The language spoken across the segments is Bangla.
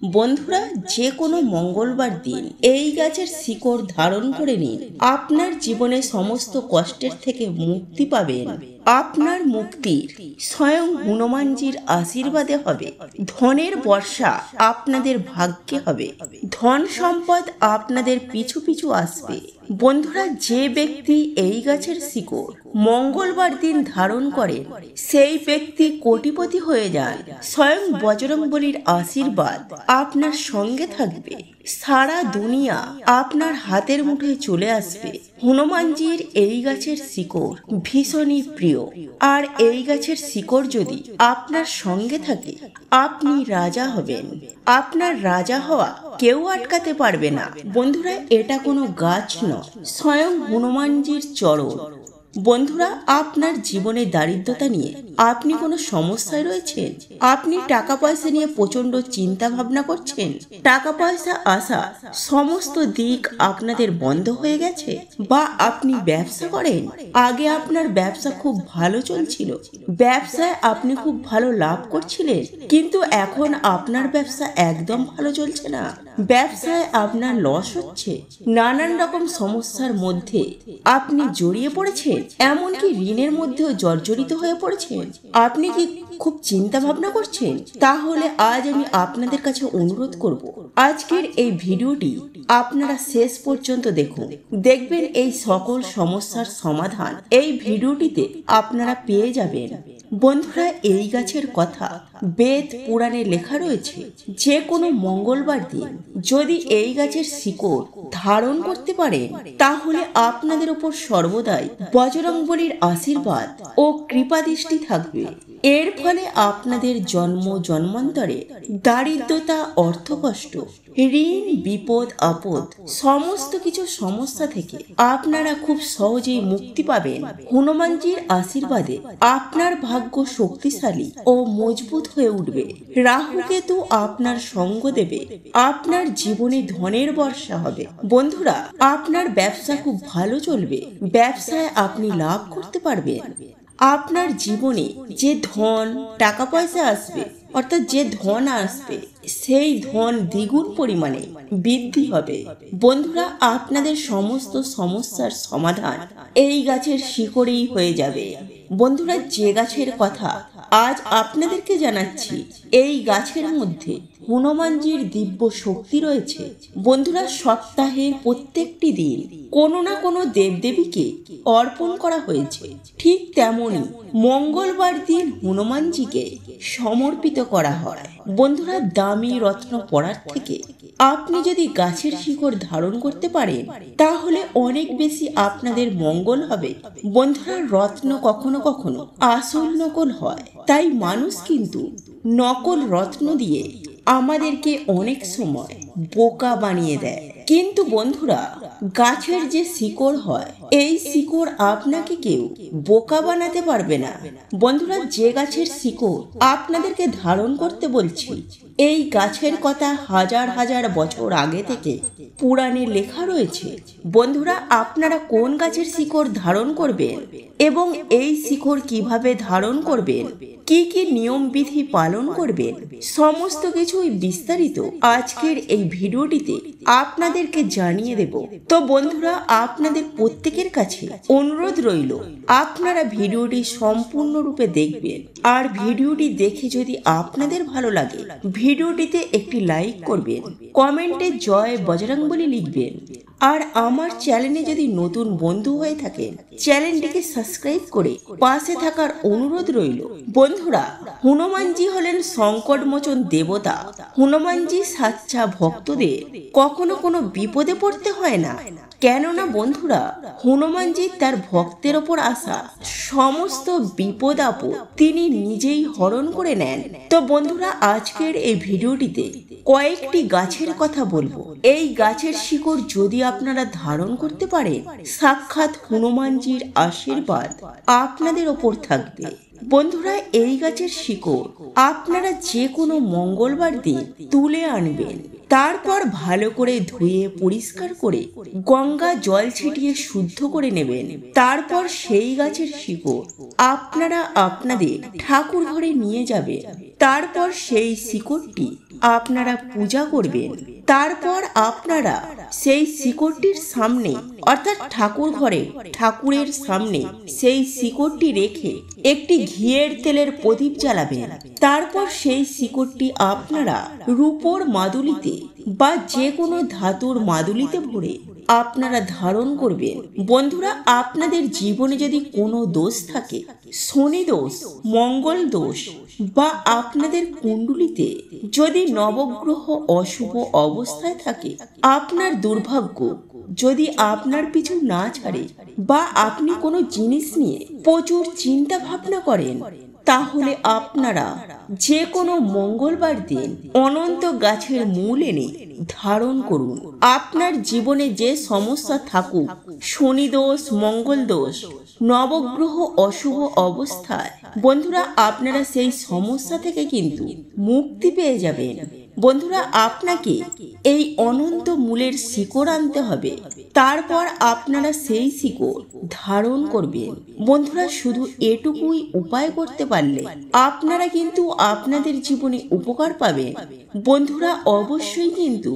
বন্ধুরা, যে কোনো মঙ্গলবার দিন এই গাছের শিকড় ধারণ করে নিন। আপনার জীবনে সমস্ত কষ্টের থেকে মুক্তি পাবেন। আপনার মুক্তির স্বয়ং হনুমানজির আশীর্বাদে হবে। ধনের বর্ষা আপনাদের ভাগ্যে হবে। ধন সম্পদ আপনাদের পিছু পিছু আসবে। বন্ধুরা, যে ব্যক্তি এই গাছের শিকড় মঙ্গলবার দিন ধারণ করেন সেই ব্যক্তি কোটিপতি হয়ে যান। স্বয়ং বজরংবলীর আশীর্বাদ আপনার সঙ্গে থাকবে। সারা দুনিয়া আপনার হাতের মুঠোয় চলে আসবে। হনুমানজির এই গাছের শিকড় ভীষণই প্রিয়, আর এই গাছের শিকড় যদি আপনার সঙ্গে থাকে আপনি রাজা হবেন। আপনার রাজা হওয়া কেউ আটকাতে পারবে না। বন্ধুরা, এটা কোনো গাছ নয়, স্বয়ং হনুমানজির চরণ। বন্ধুরা, আপনার জীবনে দারিদ্রতা নিয়ে আপনি কোনো সমস্যায় রয়েছেন? আপনি টাকা পয়সা নিয়ে প্রচন্ড চিন্তা ভাবনা করছেন? টাকা পয়সা আসা সমস্ত দিক আপনাদের বন্ধ হয়ে গেছে? বা আপনি ব্যবসা করেন, আগে আপনার ব্যবসা খুব ভালো চলছিল, ব্যবসায় আপনি খুব ভালো লাভ করছিলেন, কিন্তু এখন আপনার ব্যবসা একদম ভালো চলছে না, ব্যবসায় আপনার লস হচ্ছে, নানান রকম সমস্যার মধ্যে আপনি জড়িয়ে পড়েছেন, এমনকি ঋণের মধ্যেও জর্জরিত হয়ে পড়েছেন। আপনি কি খুব চিন্তা ভাবনা করছেন? তাহলে আজ আমি আপনাদের কাছে অনুরোধ করব, আজকের এই ভিডিওটি আপনারা শেষ পর্যন্ত দেখুন। দেখবেন এই সকল সমস্যার সমাধান এই ভিডিওটিতে আপনারা পেয়ে যাবেন। বন্ধুরা, এই গাছের কথা বেদ পুরাণে লেখা রয়েছে। যে কোনো মঙ্গলবার দিন যদি এই গাছের শিকড় ধারণ করতে পারেন তাহলে আপনাদের উপর সর্বদাই বজরংবলীর আশীর্বাদ ও কৃপাদৃষ্টি থাকবে। এর ফলে আপনাদের জন্ম জন্মান্তরে দারিদ্রতা, অর্থকষ্ট, ঋণ, বিপদ আপদ সমস্ত কিছু সমস্যা থেকে আপনারা খুব সহজেই মুক্তি পাবেন। হনুমানজির আশীর্বাদে আপনার ভাগ্য শক্তিশালী ও মজবুত হয়ে উঠবে। রাহু কেতু আপনার সঙ্গ দেবে। আপনার জীবনে ধনের বর্ষা হবে। বন্ধুরা, আপনার ব্যবসা খুব ভালো চলবে। ব্যবসায় আপনি লাভ করতে পারবেন। আপনার জীবনে যে ধন টাকা পয়সা আসবে, অর্থাৎ যে ধন আসবে সেই ধন দ্বিগুণ পরিমাণে বৃদ্ধি হবে। বন্ধুরা, আপনাদের সমস্ত সমস্যার সমাধান এই গাছের শিকড়েই হয়ে যাবে। বন্ধুরা, যে গাছের কথা আজ আপনাদেরকে জানাচ্ছি, এই গাছের মধ্যে হনুমানজির দিব্য শক্তি রয়েছে। বন্ধুরা, সপ্তাহের প্রত্যেকটি দিন কোনো না কোনো দেবদেবীকে অর্পণ করা হয়েছে। ঠিক তেমনি মঙ্গলবার দিন হনুমানজিকে সমর্পিত করা হয়। বন্ধুরা, দামি রত্ন পড়ার থেকে আপনি যদি গাছের শিকড় ধারণ করতে পারেন তাহলে অনেক বেশি আপনাদের মঙ্গল হবে। বন্ধুরা, রত্ন কখনো কখনো আসল নকল হয়, তাই মানুষ কিন্তু নকল রত্ন দিয়ে আমাদেরকে অনেক সময় বোকা বানিয়ে দেয়। কিন্তু বন্ধুরা, গাছের যে শিকড় হয় এই শিকড় আপনাকে কেউ বোকা বানাতে পারবে না। বন্ধুরা, যে গাছের শিকড় আপনাদেরকে ধারণ করতে বলছি, এই গাছের কথা হাজার হাজার বছর আগে থেকে পুরাণে লেখা রয়েছে। বন্ধুরা, আপনারা কোন গাছের শিকড় ধারণ করবেন এবং এই শিকড় কিভাবে ধারণ করবেন, কি কি নিয়ম বিধি পালন করবেন, সমস্ত কিছুই বিস্তারিত আজকের এই ভিডিওটিতে আপনাদেরকে জানিয়ে দেব। তো বন্ধুরা, আপনাদের প্রত্যেকের কাছে অনুরোধ রইল, আপনারা ভিডিওটি সম্পূর্ণরূপে দেখবেন। আর ভিডিওটি দেখে যদি আপনাদের ভালো লাগে ভিডিওটিতে একটি লাইক করবেন, কমেন্টে জয় বজরংবলী লিখবেন। আর আমার চ্যানেলে যদি নতুন বন্ধু হয়ে থাকেন চ্যানেলটিকে সাবস্ক্রাইব করে পাশে থাকার অনুরোধ রইল। বন্ধুরা, হনুমানজি হলেন সংকটমোচন দেবতা। হনুমানজি সাচ্চা ভক্তদের কখনো কোনো বিপদে পড়তে হয় না। কেননা বন্ধুরা, হনুমানজি তার ভক্তের ওপর আসা সমস্ত বিপদ আপদ তিনি নিজেই হরণ করে নেন। তো বন্ধুরা, আজকের এই ভিডিওটিতে কয়েকটি গাছের কথা বলবো। এই গাছের শিকড় যদি আপনারা ধারণ করতে পারেন, সাক্ষাৎ হনুমানজির আশীর্বাদ আপনাদের ওপর থাকবে। বন্ধুরা, এই গাছের শিকড় আপনারা যে কোনো মঙ্গলবার দিন তুলে আনবেন। তারপর ভালো করে ধুয়ে পরিষ্কার করে গঙ্গা জল ছিটিয়ে শুদ্ধ করে নেবেন। তারপর সেই গাছের শিকড় আপনারা আপনাদের ঠাকুর ঘরে নিয়ে যাবেন। তারপর সেই শিকড়টি আপনারা পূজা করবেন। তারপর আপনারা সেই শিকড়টির সামনে অর্থাৎ ঠাকুর ঘরে ঠাকুরের সামনে সেই শিকড়টি রেখে একটি ঘিয়ের তেলের প্রদীপ জ্বালাবেন। তারপর সেই শিকড়টি আপনারা রূপোর মাদুলিতে বা যে কোনো ধাতুর মাদুলিতে ভরে আপনারা ধারণ করবেন। বন্ধুরা, আপনাদের জীবনে যদি কোনো দোষ থাকে, শনি দোষ, মঙ্গল দোষ, বা আপনাদের কুণ্ডলিতে যদি নবগ্রহ অশুভ অবস্থায় থাকে, আপনার দুর্ভাগ্য যদি আপনার পিছু না ছাড়ে, বা আপনি কোনো জিনিস নিয়ে প্রচুর চিন্তা ভাবনা করেন, তাহলে আপনারা যে কোনো মঙ্গলবার দিন অনন্ত গাছের মূল এনে ধারণ করুন। আপনার জীবনে যে সমস্যা থাকুক, শনি দোষ, মঙ্গল দোষ, নবগ্রহ অশুভ অবস্থায়, বন্ধুরা আপনারা সেই সমস্যা থেকে কিন্তু মুক্তি পেয়ে যাবেন। বন্ধুরা, আপনাকে এই অনন্ত মূলের শিকড় আনতে হবে। তারপর আপনারা সেই শিকড় ধারণ করবেন। বন্ধুরা, শুধু এটুকুই উপায় করতে পারলে আপনারা কিন্তু আপনাদের জীবনে উপকার পাবেন। বন্ধুরা, অবশ্যই কিন্তু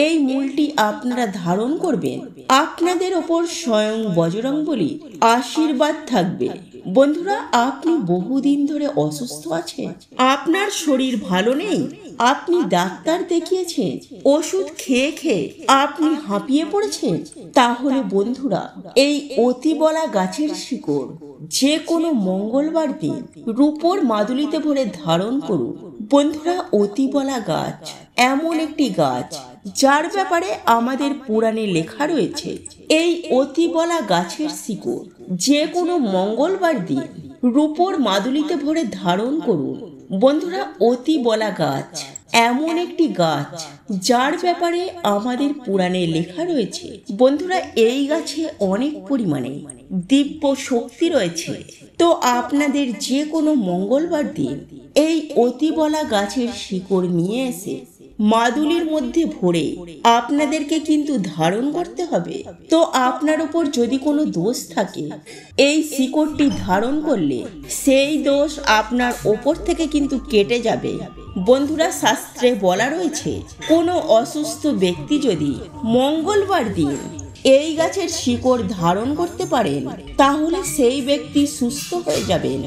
এই মূলটি আপনারা ধারণ করবেন। আপনাদের ওপর স্বয়ং বজরংবলী আশীর্বাদ থাকবে। বন্ধুরা, আপনি বহুদিন ধরে অসুস্থ আছেন, আপনার শরীর ভালো নেই, আপনি ডাক্তার দেখিয়েছেন, ওষুধ খেয়ে খেয়ে আপনি হাঁপিয়ে পড়েছেন, তাহলে বন্ধুরা এই অতিবলা গাছের শিকড় যে কোনো মঙ্গলবার দিন রূপোর মাদুলিতে ভরে ধারণ করুন। বন্ধুরা, অতিবলা গাছ এমন একটি গাছ যার ব্যাপারে আমাদের পুরাণে লেখা রয়েছে। এই অতিবলা গাছের শিকড় যে কোনো মঙ্গলবার দিন রূপোর মাদুলিতে ভরে ধারণ করুন। বন্ধুরা, অতিবলা গাছ এমন একটি গাছ যার ব্যাপারে আমাদের পুরাণে লেখা রয়েছে। বন্ধুরা, এই গাছে অনেক পরিমাণে দিব্য শক্তি রয়েছে। তো আপনাদের যে কোনো মঙ্গলবার দিন এই অতিবলা গাছের শিকড় নিয়ে এসে মাদুলির মধ্যে ভরে আপনাদেরকে কিন্তু ধারণ করতে হবে। তো আপনার উপর যদি কোনো দোষ থাকে, এই শিকড়টি ধারণ করলে সেই দোষ আপনার ওপর থেকে কিন্তু কেটে যাবে। বন্ধুরা, শাস্ত্রে বলা রয়েছে কোনো অসুস্থ ব্যক্তি যদি মঙ্গলবার দিন এই গাছের শিকড় ধারণ করতে পারেন, তাহলে সেই ব্যক্তি সুস্থ হয়ে যাবেন।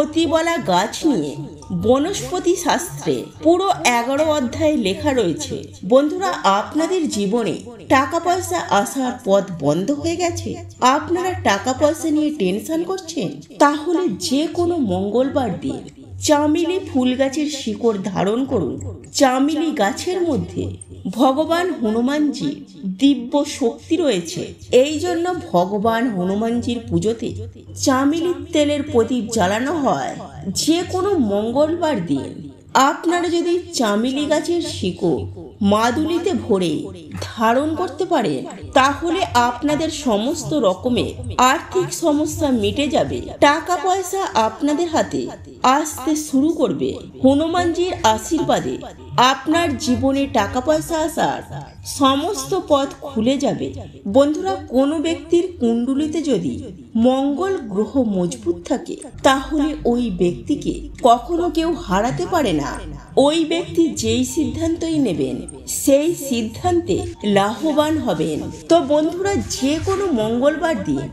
অতিবলা গাছ নিয়ে বনস্পতি শাস্ত্রে পুরো 11 অধ্যায়ে লেখা রয়েছে। বন্ধুরা, আপনাদের জীবনে টাকা পয়সা আসার পথ বন্ধ হয়ে গেছে, আপনারা টাকা পয়সা নিয়ে টেনশন করছেন, তাহলে যে কোনো মঙ্গলবার দিন চামেলি ফুল গাছের শিকড় ধারণ করুন। চামেলি গাছের মধ্যে ভগবান হনুমানজির দিব্য শক্তি রয়েছে। এই জন্য ভগবান হনুমানজির পুজোতে চামেলির তেলের প্রদীপ জ্বালানো হয় যে কোনো মঙ্গলবার দিন। আপনারা যদি চামেলি গাছের শিকড় মাদুলিতে ভরে ধারণ করতে পারেন, তাহলে আপনাদের সমস্ত রকমের আর্থিক সমস্যা মিটে যাবে, টাকা পয়সা আপনাদের হাতে আসতে শুরু করবে। হনুমানজির আশীর্বাদে আপনার জীবনে টাকা পয়সা আসার সমস্ত পথ খুলে যাবে। বন্ধুরা, কোনো ব্যক্তির কুণ্ডলিতে যদি মঙ্গল গ্রহ মজবুত থাকে, তাহলে ওই ব্যক্তিকে কখনো কেউ হারাতে পারে না। ওই ব্যক্তি যেই সিদ্ধান্তই নেবেন সেই সিদ্ধান্তে লাভবান হবেন। তো বন্ধুরা, যে কোনো মঙ্গলবার দিন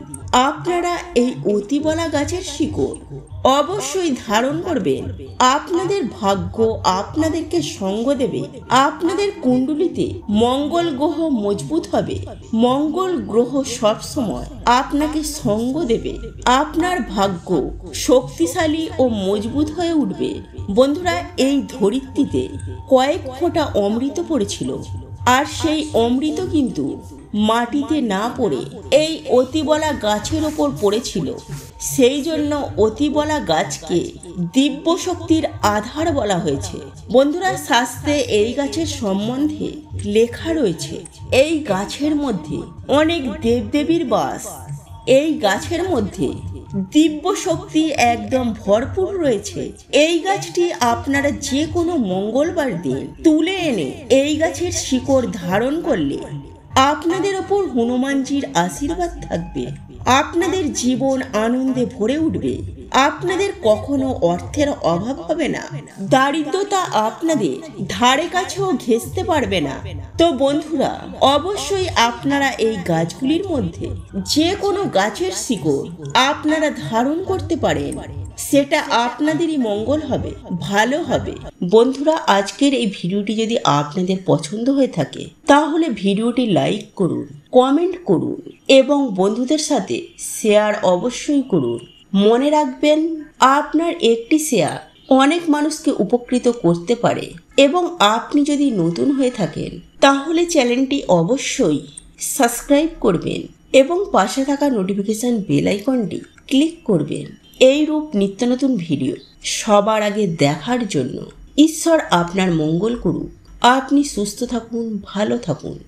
আপনারা এই অতিবলা গাছের শিকড় অবশ্যই ধারণ করবেন। আপনাদের ভাগ্য আপনাদেরকে সঙ্গ দেবে। আপনাদের কুণ্ডলিতে মঙ্গল গ্রহ মজবুত হবে। মঙ্গল গ্রহ সবসময় আপনাকে সঙ্গ দেবে। আপনার ভাগ্য শক্তিশালী ও মজবুত হয়ে উঠবে। বন্ধুরা, এই ধরিত্রীতে কয়েক ফোঁটা অমৃত পড়েছিল, আর সেই অমৃত কিন্তু মাটিতে না পড়ে এই অতিবলা গাছের ওপর পড়েছিল। সেই জন্য অতিবলা গাছকে দিব্য শক্তির আধার বলা হয়েছে। বন্ধুরা, শাস্ত্রে এই গাছের সম্বন্ধে লেখা রয়েছে এই গাছের মধ্যে অনেক দেবদেবীর বাস। এই গাছের মধ্যে দিব্য শক্তি একদম ভরপুর রয়েছে। এই গাছটি আপনারা যে কোনো মঙ্গলবার দিন তুলে এনে এই গাছের শিকড় ধারণ করলে আপনাদের ওপর হনুমানজির আশীর্বাদ থাকবে। আপনাদের জীবন আনন্দে ভরে উঠবে। আপনাদের কখনো অর্থের অভাব হবে না। দারিদ্রতা আপনাদের ধারে কাছেও ঘেঁষতে পারবে না। তো বন্ধুরা, অবশ্যই আপনারা এই গাছগুলির মধ্যে যে কোনো গাছের শিকড় আপনারা ধারণ করতে পারেন, সেটা আপনাদেরই মঙ্গল হবে, ভালো হবে। বন্ধুরা, আজকের এই ভিডিওটি যদি আপনাদের পছন্দ হয়ে থাকে তাহলে ভিডিওটি লাইক করুন, কমেন্ট করুন এবং বন্ধুদের সাথে শেয়ার অবশ্যই করুন। মনে রাখবেন, আপনার একটি শেয়ার অনেক মানুষকে উপকৃত করতে পারে। এবং আপনি যদি নতুন হয়ে থাকেন তাহলে চ্যানেলটি অবশ্যই সাবস্ক্রাইব করবেন এবং পাশে থাকা নোটিফিকেশন বেল আইকনটি ক্লিক করবেন। এই রূপ নিত্য নতুন ভিডিও সবার আগে দেখার জন্য। ঈশ্বর আপনার মঙ্গল করুক। আপনি সুস্থ থাকুন, ভালো থাকুন।